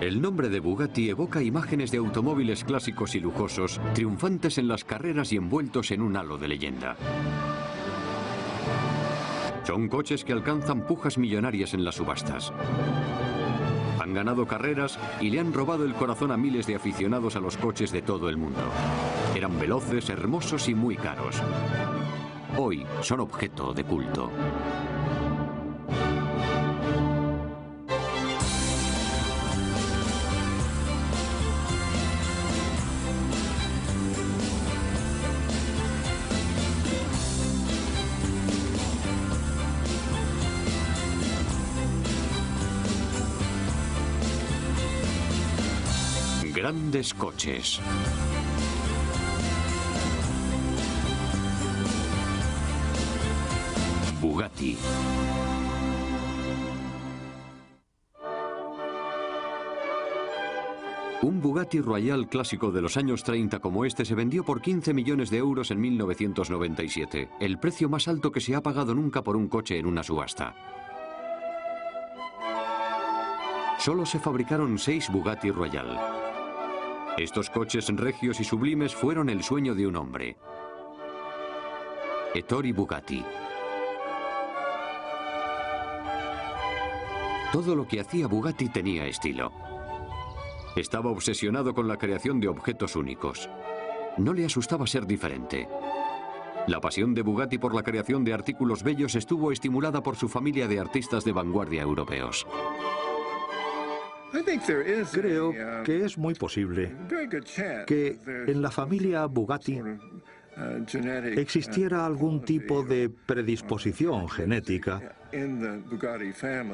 El nombre de Bugatti evoca imágenes de automóviles clásicos y lujosos, triunfantes en las carreras y envueltos en un halo de leyenda. Son coches que alcanzan pujas millonarias en las subastas. Han ganado carreras y le han robado el corazón a miles de aficionados a los coches de todo el mundo. Eran veloces, hermosos y muy caros. Hoy son objeto de culto. Grandes coches. Bugatti. Un Bugatti Royale clásico de los años 30 como este se vendió por 15 millones de euros en 1997, el precio más alto que se ha pagado nunca por un coche en una subasta. Solo se fabricaron 6 Bugatti Royale. Estos coches regios y sublimes fueron el sueño de un hombre: Ettore Bugatti. Todo lo que hacía Bugatti tenía estilo. Estaba obsesionado con la creación de objetos únicos. No le asustaba ser diferente. La pasión de Bugatti por la creación de artículos bellos estuvo estimulada por su familia de artistas de vanguardia europeos. Creo que es muy posible que en la familia Bugatti existiera algún tipo de predisposición genética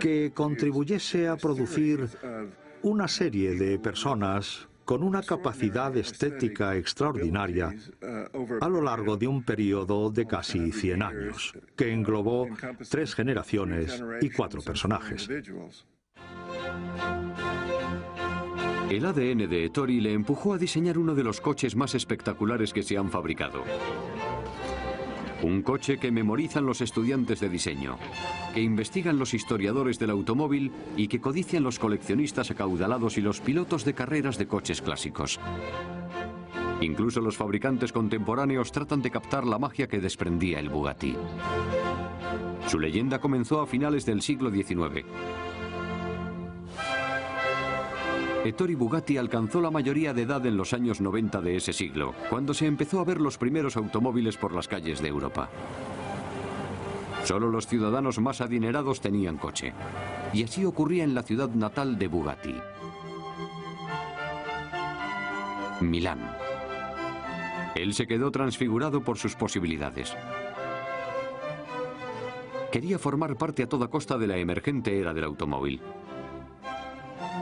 que contribuyese a producir una serie de personas con una capacidad estética extraordinaria a lo largo de un periodo de casi 100 años, que englobó 3 generaciones y 4 personajes. El ADN de Ettore le empujó a diseñar uno de los coches más espectaculares que se han fabricado. Un coche que memorizan los estudiantes de diseño, que investigan los historiadores del automóvil y que codician los coleccionistas acaudalados y los pilotos de carreras de coches clásicos. Incluso los fabricantes contemporáneos tratan de captar la magia que desprendía el Bugatti. Su leyenda comenzó a finales del siglo XIX. Ettore Bugatti alcanzó la mayoría de edad en los años 90 de ese siglo, cuando se empezó a ver los primeros automóviles por las calles de Europa. Solo los ciudadanos más adinerados tenían coche. Y así ocurría en la ciudad natal de Bugatti: Milán. Él se quedó transfigurado por sus posibilidades. Quería formar parte a toda costa de la emergente era del automóvil.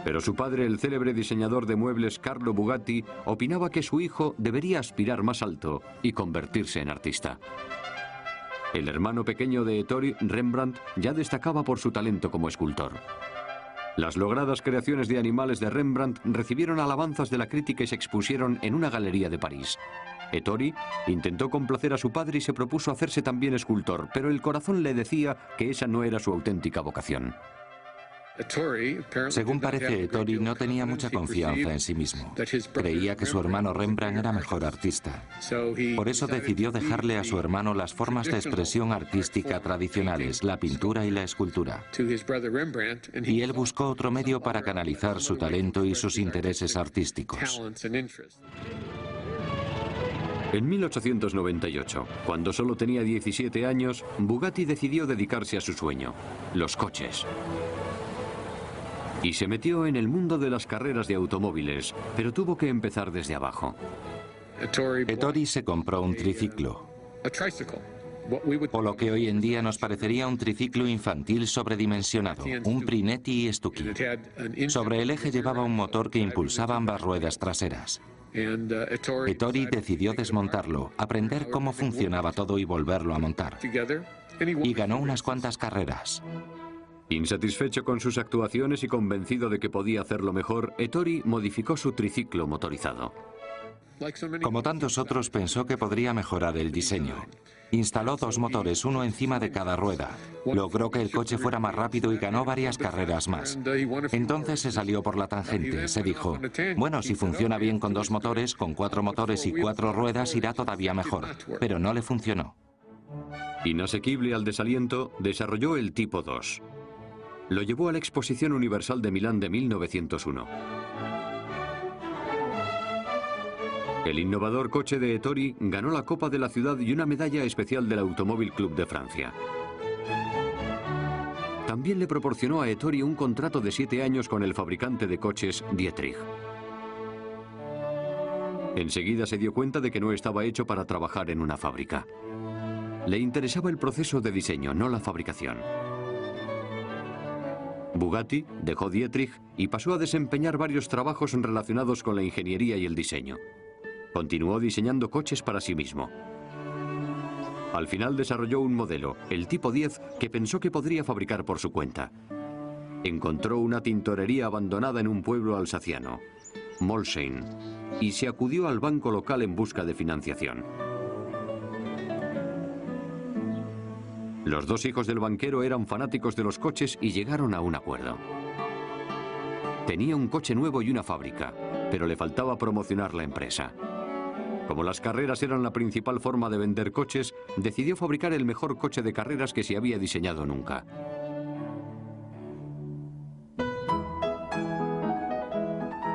Pero su padre, el célebre diseñador de muebles Carlo Bugatti, opinaba que su hijo debería aspirar más alto y convertirse en artista. El hermano pequeño de Ettore, Rembrandt, ya destacaba por su talento como escultor. Las logradas creaciones de animales de Rembrandt recibieron alabanzas de la crítica y se expusieron en una galería de París. Ettore intentó complacer a su padre y se propuso hacerse también escultor, pero el corazón le decía que esa no era su auténtica vocación. Según parece, Ettore no tenía mucha confianza en sí mismo. Creía que su hermano Rembrandt era mejor artista. Por eso decidió dejarle a su hermano las formas de expresión artística tradicionales, la pintura y la escultura. Y él buscó otro medio para canalizar su talento y sus intereses artísticos. En 1898, cuando solo tenía 17 años, Bugatti decidió dedicarse a su sueño: los coches. Y se metió en el mundo de las carreras de automóviles, pero tuvo que empezar desde abajo. Ettore se compró un triciclo, o lo que hoy en día nos parecería un triciclo infantil sobredimensionado, un Prinetti Stucchi. Sobre el eje llevaba un motor que impulsaba ambas ruedas traseras. Ettore decidió desmontarlo, aprender cómo funcionaba todo y volverlo a montar. Y ganó unas cuantas carreras. Insatisfecho con sus actuaciones y convencido de que podía hacerlo mejor, Ettore modificó su triciclo motorizado. Como tantos otros, pensó que podría mejorar el diseño. Instaló 2 motores, uno encima de cada rueda. Logró que el coche fuera más rápido y ganó varias carreras más. Entonces se salió por la tangente. Se dijo, bueno, si funciona bien con 2 motores, con 4 motores y 4 ruedas irá todavía mejor. Pero no le funcionó. Inasequible al desaliento, desarrolló el Tipo 2. Lo llevó a la Exposición Universal de Milán de 1901. El innovador coche de Ettori ganó la Copa de la Ciudad y una medalla especial del Automóvil Club de Francia. También le proporcionó a Ettori un contrato de 7 años con el fabricante de coches Dietrich. Enseguida se dio cuenta de que no estaba hecho para trabajar en una fábrica. Le interesaba el proceso de diseño, no la fabricación. Bugatti dejó Dietrich y pasó a desempeñar varios trabajos relacionados con la ingeniería y el diseño. Continuó diseñando coches para sí mismo. Al final desarrolló un modelo, el Tipo 10, que pensó que podría fabricar por su cuenta. Encontró una tintorería abandonada en un pueblo alsaciano, Molsheim, y se acudió al banco local en busca de financiación. Los 2 hijos del banquero eran fanáticos de los coches y llegaron a un acuerdo. Tenía un coche nuevo y una fábrica, pero le faltaba promocionar la empresa. Como las carreras eran la principal forma de vender coches, decidió fabricar el mejor coche de carreras que se había diseñado nunca.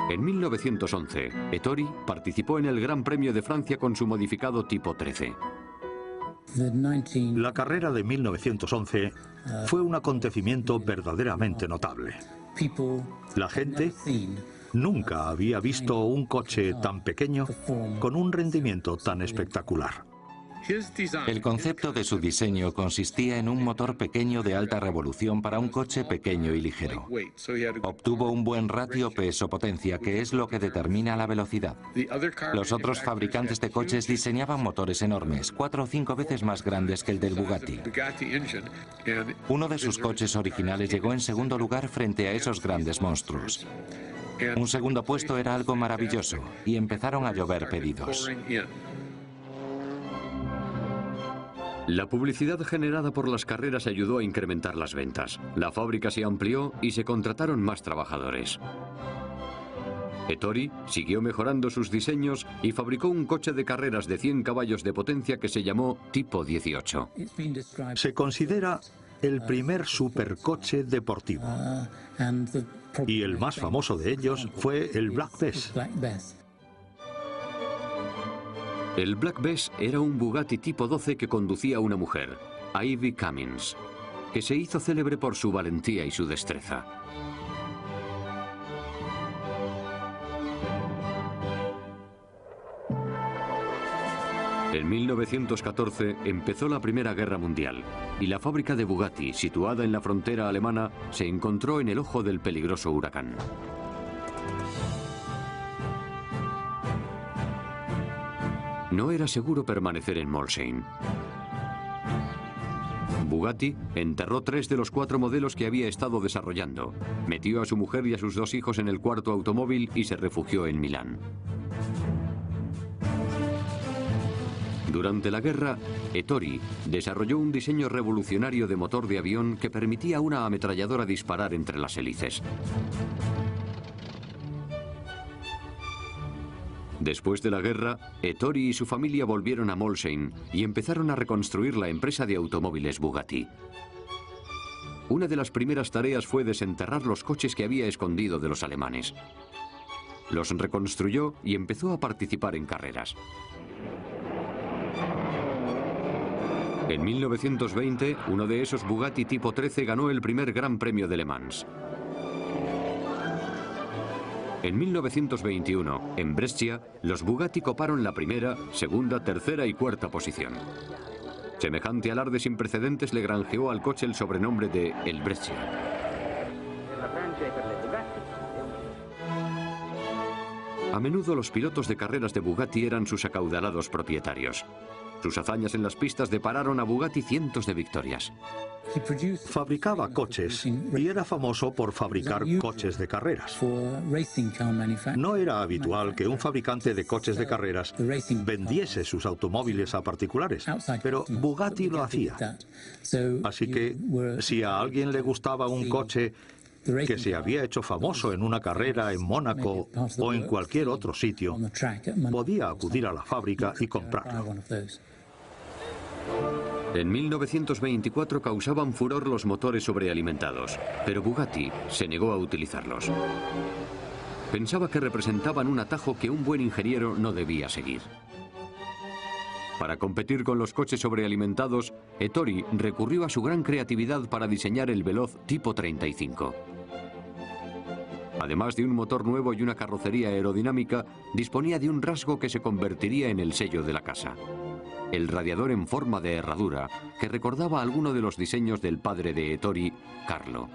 En 1911, Ettori participó en el Gran Premio de Francia con su modificado Tipo 13. La carrera de 1911 fue un acontecimiento verdaderamente notable. La gente nunca había visto un coche tan pequeño con un rendimiento tan espectacular. El concepto de su diseño consistía en un motor pequeño de alta revolución para un coche pequeño y ligero. Obtuvo un buen ratio peso-potencia, que es lo que determina la velocidad. Los otros fabricantes de coches diseñaban motores enormes, 4 o 5 veces más grandes que el del Bugatti. Uno de sus coches originales llegó en segundo lugar frente a esos grandes monstruos. Un segundo puesto era algo maravilloso, y empezaron a llover pedidos. La publicidad generada por las carreras ayudó a incrementar las ventas. La fábrica se amplió y se contrataron más trabajadores. Ettori siguió mejorando sus diseños y fabricó un coche de carreras de 100 caballos de potencia que se llamó Tipo 18. Se considera el primer supercoche deportivo. Y el más famoso de ellos fue el Black Bess. El Black Bess era un Bugatti Tipo 12 que conducía una mujer, Ivy Cummins, que se hizo célebre por su valentía y su destreza. En 1914 empezó la Primera Guerra Mundial y la fábrica de Bugatti, situada en la frontera alemana, se encontró en el ojo del peligroso huracán. No era seguro permanecer en Molsheim. Bugatti enterró 3 de los 4 modelos que había estado desarrollando, metió a su mujer y a sus 2 hijos en el cuarto automóvil y se refugió en Milán. Durante la guerra, Ettori desarrolló un diseño revolucionario de motor de avión que permitía a una ametralladora disparar entre las hélices. Después de la guerra, Ettori y su familia volvieron a Molsheim y empezaron a reconstruir la empresa de automóviles Bugatti. Una de las primeras tareas fue desenterrar los coches que había escondido de los alemanes. Los reconstruyó y empezó a participar en carreras. En 1920, uno de esos Bugatti Tipo 13 ganó el primer Gran Premio de Le Mans. En 1921, en Brescia, los Bugatti coparon la primera, segunda, tercera y cuarta posición. Semejante alarde sin precedentes le granjeó al coche el sobrenombre de El Brescia. A menudo los pilotos de carreras de Bugatti eran sus acaudalados propietarios. Sus hazañas en las pistas depararon a Bugatti cientos de victorias. Fabricaba coches y era famoso por fabricar coches de carreras. No era habitual que un fabricante de coches de carreras vendiese sus automóviles a particulares, pero Bugatti lo hacía. Así que, si a alguien le gustaba un coche que se había hecho famoso en una carrera en Mónaco o en cualquier otro sitio, podía acudir a la fábrica y comprarlo. En 1924 causaban furor los motores sobrealimentados, pero Bugatti se negó a utilizarlos. Pensaba que representaban un atajo que un buen ingeniero no debía seguir. Para competir con los coches sobrealimentados, Ettori recurrió a su gran creatividad para diseñar el veloz Tipo 35. Además de un motor nuevo y una carrocería aerodinámica, disponía de un rasgo que se convertiría en el sello de la casa: el radiador en forma de herradura, que recordaba alguno de los diseños del padre de Ettori, Carlo.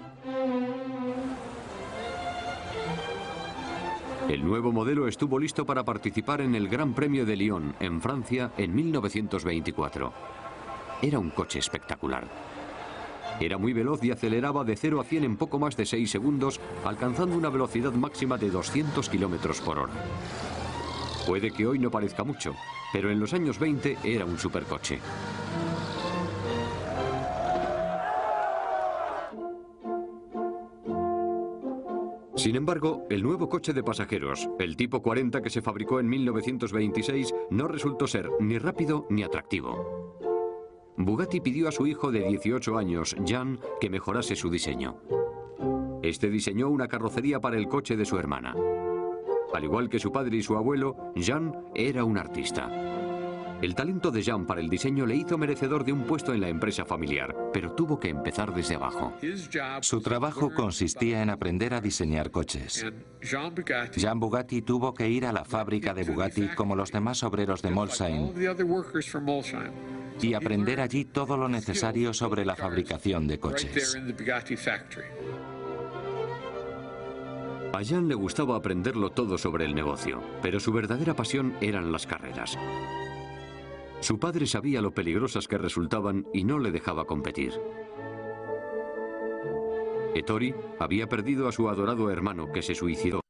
El nuevo modelo estuvo listo para participar en el Gran Premio de Lyon, en Francia, en 1924. Era un coche espectacular. Era muy veloz y aceleraba de 0 a 100 en poco más de 6 segundos, alcanzando una velocidad máxima de 200 kilómetros por hora. Puede que hoy no parezca mucho, pero en los años 20 era un supercoche. Sin embargo, el nuevo coche de pasajeros, el Tipo 40 que se fabricó en 1926, no resultó ser ni rápido ni atractivo. Bugatti pidió a su hijo de 18 años, Jean, que mejorase su diseño. Este diseñó una carrocería para el coche de su hermana. Al igual que su padre y su abuelo, Jean era un artista. El talento de Jean para el diseño le hizo merecedor de un puesto en la empresa familiar, pero tuvo que empezar desde abajo. Su trabajo consistía en aprender a diseñar coches. Jean Bugatti tuvo que ir a la fábrica de Bugatti como los demás obreros de Molsheim y aprender allí todo lo necesario sobre la fabricación de coches. A Jean le gustaba aprenderlo todo sobre el negocio, pero su verdadera pasión eran las carreras. Su padre sabía lo peligrosas que resultaban y no le dejaba competir. Ettori había perdido a su adorado hermano, que se suicidó.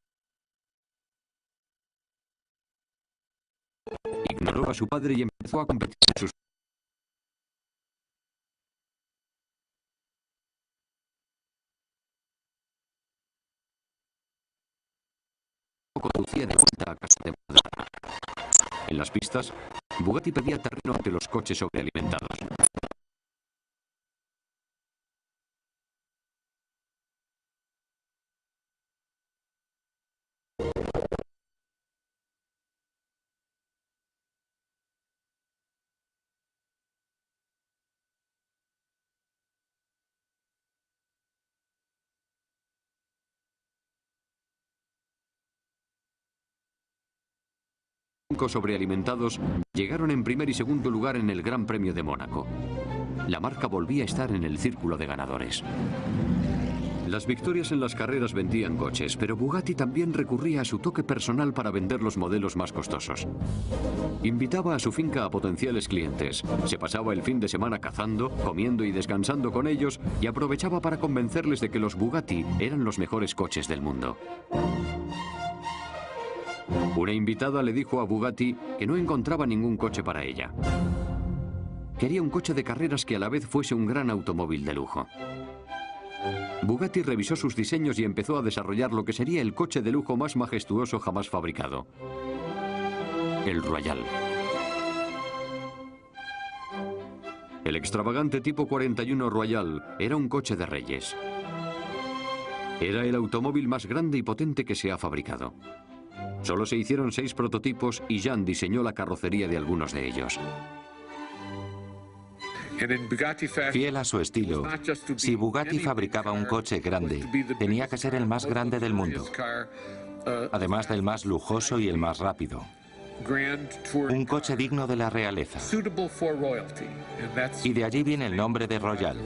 Ignoró a su padre y empezó a competir en sus... Conducía de vuelta a casa de Madonna. En las pistas, Bugatti pedía terreno ante los coches sobrealimentados. Sobrealimentados llegaron en primer y segundo lugar en el Gran Premio de Mónaco. La marca volvía a estar en el círculo de ganadores. Las victorias en las carreras vendían coches, pero Bugatti también recurría a su toque personal para vender los modelos más costosos. Invitaba a su finca a potenciales clientes, se pasaba el fin de semana cazando, comiendo y descansando con ellos y aprovechaba para convencerles de que los Bugatti eran los mejores coches del mundo. Una invitada le dijo a Bugatti que no encontraba ningún coche para ella. Quería un coche de carreras que a la vez fuese un gran automóvil de lujo. Bugatti revisó sus diseños y empezó a desarrollar lo que sería el coche de lujo más majestuoso jamás fabricado: el Royal. El extravagante Tipo 41 Royal era un coche de reyes. Era el automóvil más grande y potente que se ha fabricado. Solo se hicieron 6 prototipos y Jean diseñó la carrocería de algunos de ellos. Fiel a su estilo, si Bugatti fabricaba un coche grande, tenía que ser el más grande del mundo, además del más lujoso y el más rápido. Un coche digno de la realeza. Y de allí viene el nombre de Royal.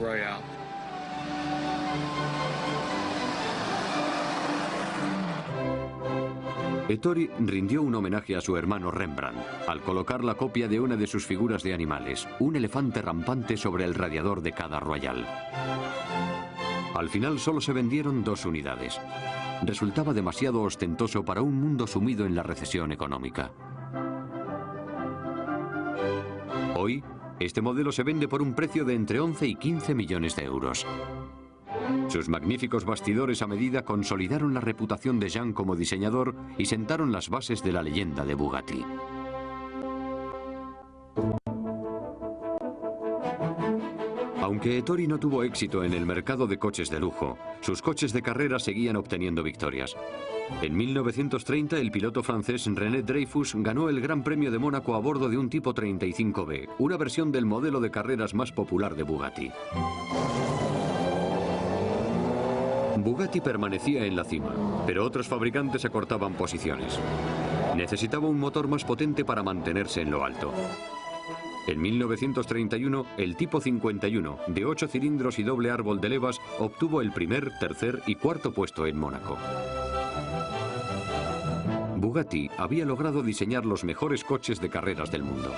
Ettori rindió un homenaje a su hermano Rembrandt al colocar la copia de una de sus figuras de animales, un elefante rampante sobre el radiador de Casa Royal. Al final solo se vendieron 2 unidades. Resultaba demasiado ostentoso para un mundo sumido en la recesión económica. Hoy, este modelo se vende por un precio de entre 11 y 15 millones de euros. Sus magníficos bastidores a medida consolidaron la reputación de Jean como diseñador y sentaron las bases de la leyenda de Bugatti. Aunque Ettori no tuvo éxito en el mercado de coches de lujo, sus coches de carrera seguían obteniendo victorias. En 1930, el piloto francés René Dreyfus ganó el Gran Premio de Mónaco a bordo de un Tipo 35B, una versión del modelo de carreras más popular de Bugatti. Bugatti permanecía en la cima, pero otros fabricantes acortaban posiciones. Necesitaba un motor más potente para mantenerse en lo alto. En 1931, el Tipo 51, de 8 cilindros y doble árbol de levas, obtuvo el primer, tercer y cuarto puesto en Mónaco. Bugatti había logrado diseñar los mejores coches de carreras del mundo.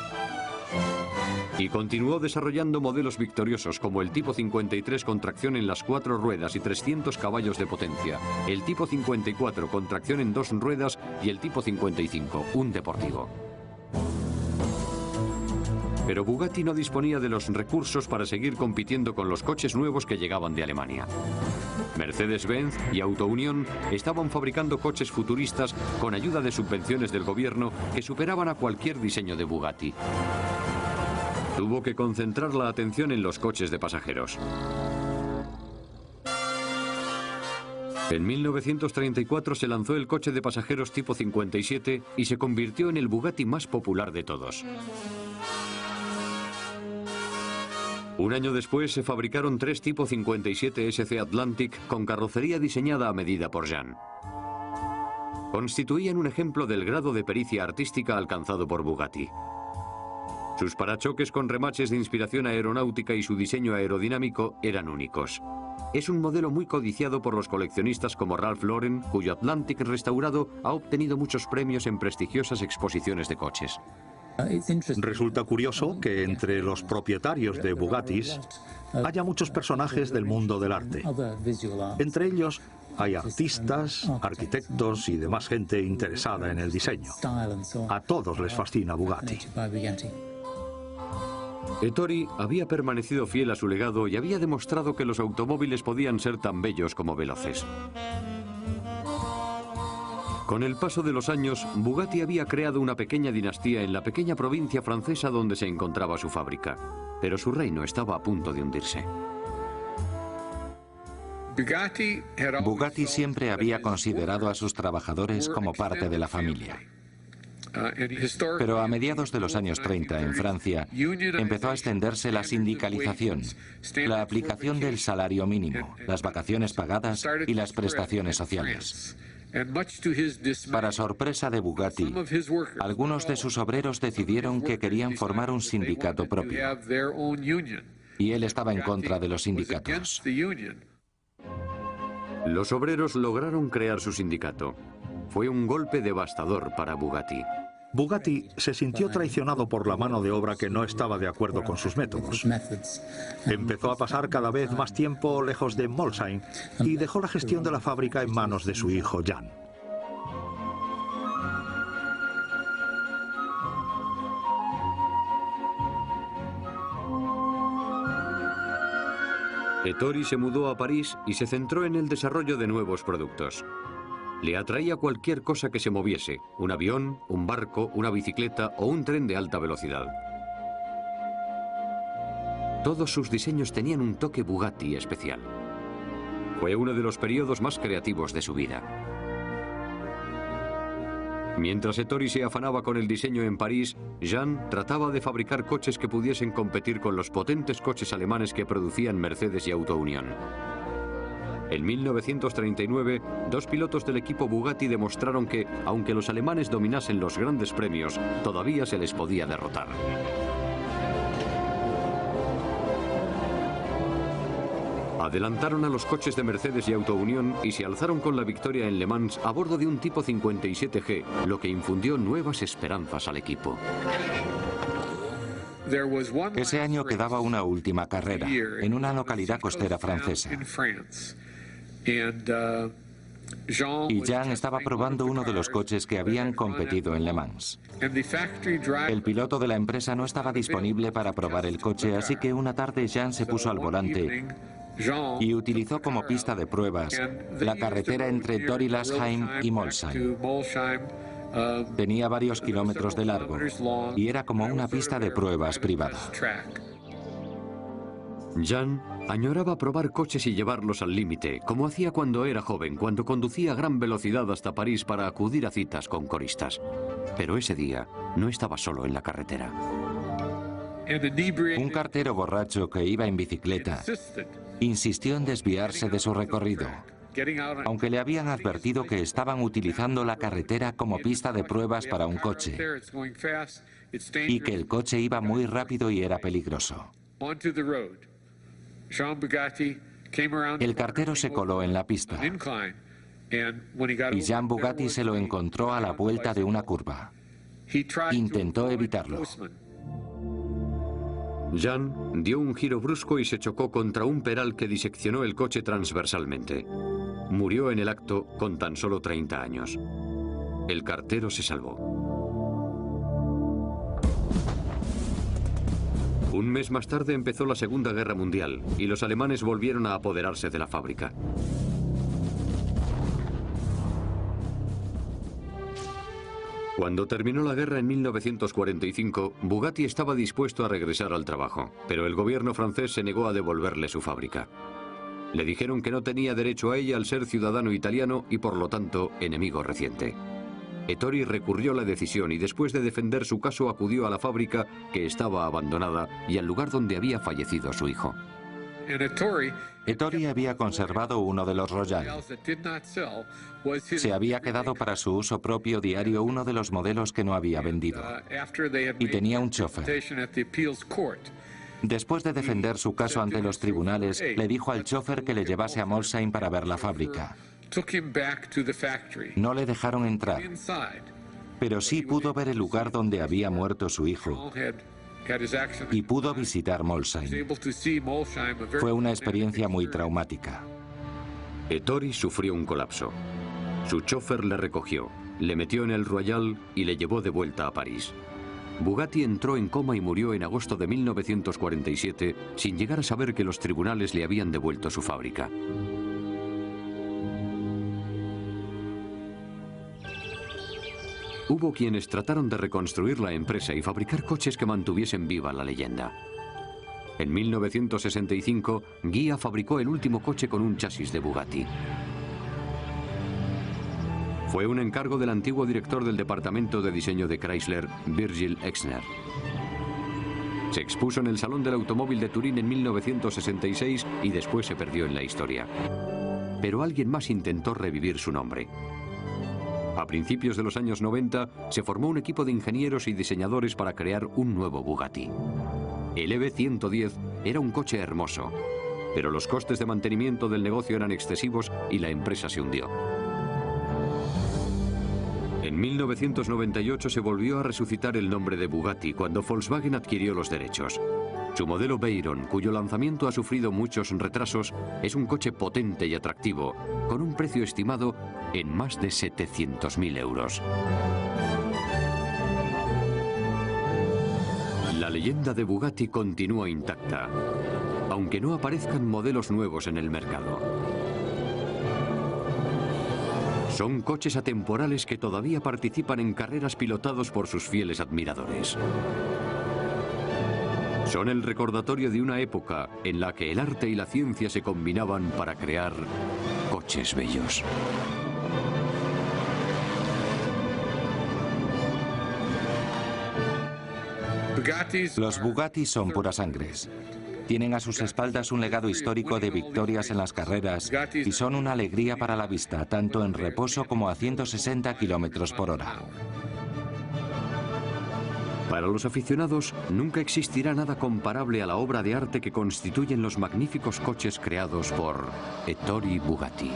Y continuó desarrollando modelos victoriosos como el Tipo 53 con tracción en las 4 ruedas y 300 caballos de potencia, el Tipo 54 con tracción en 2 ruedas y el Tipo 55, un deportivo. Pero Bugatti no disponía de los recursos para seguir compitiendo con los coches nuevos que llegaban de Alemania. Mercedes-Benz y Auto Union estaban fabricando coches futuristas con ayuda de subvenciones del gobierno que superaban a cualquier diseño de Bugatti. Tuvo que concentrar la atención en los coches de pasajeros. En 1934 se lanzó el coche de pasajeros Tipo 57 y se convirtió en el Bugatti más popular de todos. Un año después se fabricaron 3 Tipo 57 SC Atlantic con carrocería diseñada a medida por Jean. Constituían un ejemplo del grado de pericia artística alcanzado por Bugatti. Sus parachoques con remaches de inspiración aeronáutica y su diseño aerodinámico eran únicos. Es un modelo muy codiciado por los coleccionistas como Ralph Lauren, cuyo Atlantic restaurado ha obtenido muchos premios en prestigiosas exposiciones de coches. Resulta curioso que entre los propietarios de Bugattis haya muchos personajes del mundo del arte. Entre ellos hay artistas, arquitectos y demás gente interesada en el diseño. A todos les fascina Bugatti. Ettori había permanecido fiel a su legado y había demostrado que los automóviles podían ser tan bellos como veloces. Con el paso de los años, Bugatti había creado una pequeña dinastía en la pequeña provincia francesa donde se encontraba su fábrica, pero su reino estaba a punto de hundirse. Bugatti siempre había considerado a sus trabajadores como parte de la familia. Pero a mediados de los años 30 en Francia empezó a extenderse la sindicalización, la aplicación del salario mínimo, las vacaciones pagadas y las prestaciones sociales. Para sorpresa de Bugatti, algunos de sus obreros decidieron que querían formar un sindicato propio. Y él estaba en contra de los sindicatos. Los obreros lograron crear su sindicato. Fue un golpe devastador para Bugatti. Bugatti se sintió traicionado por la mano de obra que no estaba de acuerdo con sus métodos. Empezó a pasar cada vez más tiempo lejos de Molsheim y dejó la gestión de la fábrica en manos de su hijo Jean. Ettori se mudó a París y se centró en el desarrollo de nuevos productos. Le atraía cualquier cosa que se moviese, un avión, un barco, una bicicleta o un tren de alta velocidad. Todos sus diseños tenían un toque Bugatti especial. Fue uno de los periodos más creativos de su vida. Mientras Ettori se afanaba con el diseño en París, Jean trataba de fabricar coches que pudiesen competir con los potentes coches alemanes que producían Mercedes y Auto Union. En 1939, 2 pilotos del equipo Bugatti demostraron que, aunque los alemanes dominasen los grandes premios, todavía se les podía derrotar. Adelantaron a los coches de Mercedes y Auto Unión y se alzaron con la victoria en Le Mans a bordo de un tipo 57G, lo que infundió nuevas esperanzas al equipo. Ese año quedaba una última carrera, en una localidad costera francesa. Y Jean estaba probando uno de los coches que habían competido en Le Mans. El piloto de la empresa no estaba disponible para probar el coche, así que una tarde Jean se puso al volante y utilizó como pista de pruebas la carretera entre Dory-Lasheim y Molsheim. Tenía varios kilómetros de largo y era como una pista de pruebas privada. Jean añoraba probar coches y llevarlos al límite, como hacía cuando era joven, cuando conducía a gran velocidad hasta París para acudir a citas con coristas. Pero ese día no estaba solo en la carretera. Un cartero borracho que iba en bicicleta insistió en desviarse de su recorrido, aunque le habían advertido que estaban utilizando la carretera como pista de pruebas para un coche y que el coche iba muy rápido y era peligroso. El cartero se coló en la pista y Jean Bugatti se lo encontró a la vuelta de una curva. Intentó evitarlo. Jean dio un giro brusco y se chocó contra un peral que diseccionó el coche transversalmente. Murió en el acto con tan solo 30 años. El cartero se salvó. Un mes más tarde empezó la Segunda Guerra Mundial y los alemanes volvieron a apoderarse de la fábrica. Cuando terminó la guerra en 1945, Bugatti estaba dispuesto a regresar al trabajo, pero el gobierno francés se negó a devolverle su fábrica. Le dijeron que no tenía derecho a ella al ser ciudadano italiano y por lo tanto enemigo reciente. Ettori recurrió la decisión y después de defender su caso acudió a la fábrica que estaba abandonada y al lugar donde había fallecido su hijo. Ettori había conservado uno de los Royal. Se había quedado para su uso propio diario uno de los modelos que no había vendido. Y tenía un chofer. Después de defender su caso ante los tribunales, le dijo al chofer que le llevase a Molsheim para ver la fábrica. No le dejaron entrar, pero sí pudo ver el lugar donde había muerto su hijo y pudo visitar Molsheim. Fue una experiencia muy traumática. Ettori sufrió un colapso. Su chofer le recogió, le metió en el Royal y le llevó de vuelta a París. Bugatti entró en coma y murió en agosto de 1947 sin llegar a saber que los tribunales le habían devuelto su fábrica. Hubo quienes trataron de reconstruir la empresa y fabricar coches que mantuviesen viva la leyenda. En 1965, Ghia fabricó el último coche con un chasis de Bugatti. Fue un encargo del antiguo director del departamento de diseño de Chrysler, Virgil Exner. Se expuso en el Salón del Automóvil de Turín en 1966 y después se perdió en la historia. Pero alguien más intentó revivir su nombre. A principios de los años 90 se formó un equipo de ingenieros y diseñadores para crear un nuevo Bugatti. El EV110 era un coche hermoso, pero los costes de mantenimiento del negocio eran excesivos y la empresa se hundió. En 1998 se volvió a resucitar el nombre de Bugatti cuando Volkswagen adquirió los derechos. Su modelo Veyron, cuyo lanzamiento ha sufrido muchos retrasos, es un coche potente y atractivo, con un precio estimado en más de 700.000 euros. La leyenda de Bugatti continúa intacta, aunque no aparezcan modelos nuevos en el mercado. Son coches atemporales que todavía participan en carreras pilotados por sus fieles admiradores. Son el recordatorio de una época en la que el arte y la ciencia se combinaban para crear coches bellos. Los Bugatti son puras sangres. Tienen a sus espaldas un legado histórico de victorias en las carreras y son una alegría para la vista, tanto en reposo como a 160 km/h. Para los aficionados, nunca existirá nada comparable a la obra de arte que constituyen los magníficos coches creados por Ettore Bugatti.